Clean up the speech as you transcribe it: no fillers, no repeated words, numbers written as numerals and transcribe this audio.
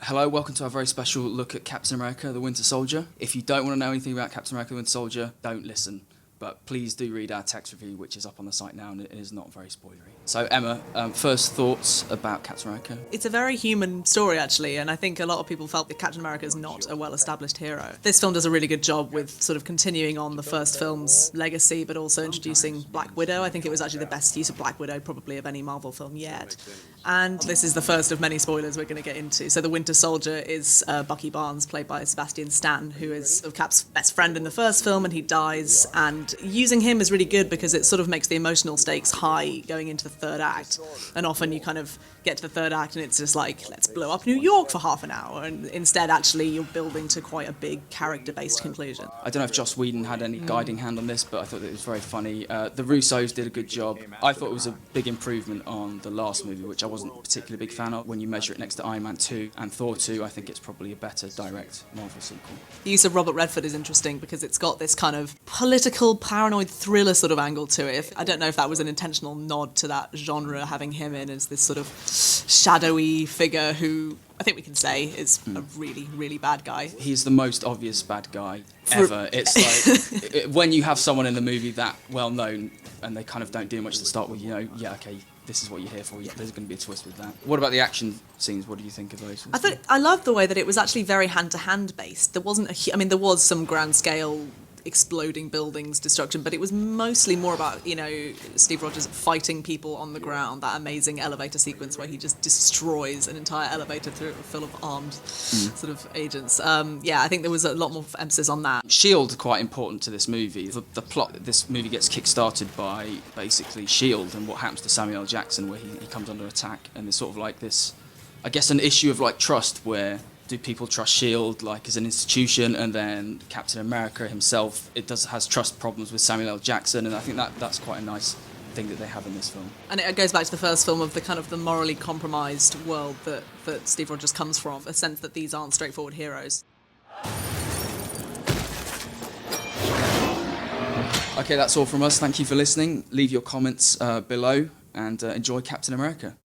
Hello, welcome to our very special look at Captain America, the Winter Soldier. If you don't want to know anything about Captain America, the Winter Soldier, don't listen. But please do read our text review, which is up on the site now, and it is not very spoilery. So, Emma, first thoughts about Captain America? It's a very human story, actually, and I think a lot of people felt that Captain America is not a well-established hero. This film does a really good job with sort of continuing on the first film's legacy, but also introducing Black Widow. I think it was actually the best use of Black Widow, probably, of any Marvel film yet. And this is the first of many spoilers we're going to get into. So the Winter Soldier is Bucky Barnes, played by Sebastian Stan, who is sort of Cap's best friend in the first film, and he dies. And using him is really good because it sort of makes the emotional stakes high going into the third act. And often you kind of get to the third act and it's just like, let's blow up New York for half an hour. And instead, actually, you're building to quite a big character-based conclusion. I don't know if Joss Whedon had any guiding hand on this, but I thought that it was very funny. The Russos did a good job. I thought it was a big improvement on the last movie, which I wasn't a particularly big fan of. When you measure it next to Iron Man 2 and Thor 2, I think it's probably a better direct Marvel sequel. The use of Robert Redford is interesting because it's got this kind of political, paranoid thriller sort of angle to it. I don't know if that was an intentional nod to that genre, having him in as this sort of shadowy figure who I think we can say is a really, really bad guy. He's the most obvious bad guy ever. It's like, when you have someone in the movie that well known and they kind of don't do much to start with, you know, yeah, okay, this is what you're here for. Yeah, there's going to be a twist with that. What about the action scenes? What do you think of those? I loved the way that it was actually very hand-to-hand based. There wasn't there was some grand scale exploding buildings, destruction, but it was mostly more about, Steve Rogers fighting people on the ground, that amazing elevator sequence where he just destroys an entire elevator full of armed sort of agents. I think there was a lot more emphasis on that. S.H.I.E.L.D. quite important to this movie. The plot, this movie gets kick-started by basically S.H.I.E.L.D. and what happens to Samuel L. Jackson, where he comes under attack, and there's sort of like this, I guess, an issue of like trust, where do people trust S.H.I.E.L.D. like as an institution, and then Captain America himself has trust problems with Samuel L. Jackson, and I think that's quite a nice thing that they have in this film. And it goes back to the first film of the kind of the morally compromised world that Steve Rogers comes from, a sense that these aren't straightforward heroes. Okay, that's all from us. Thank you for listening. Leave your comments below and enjoy Captain America.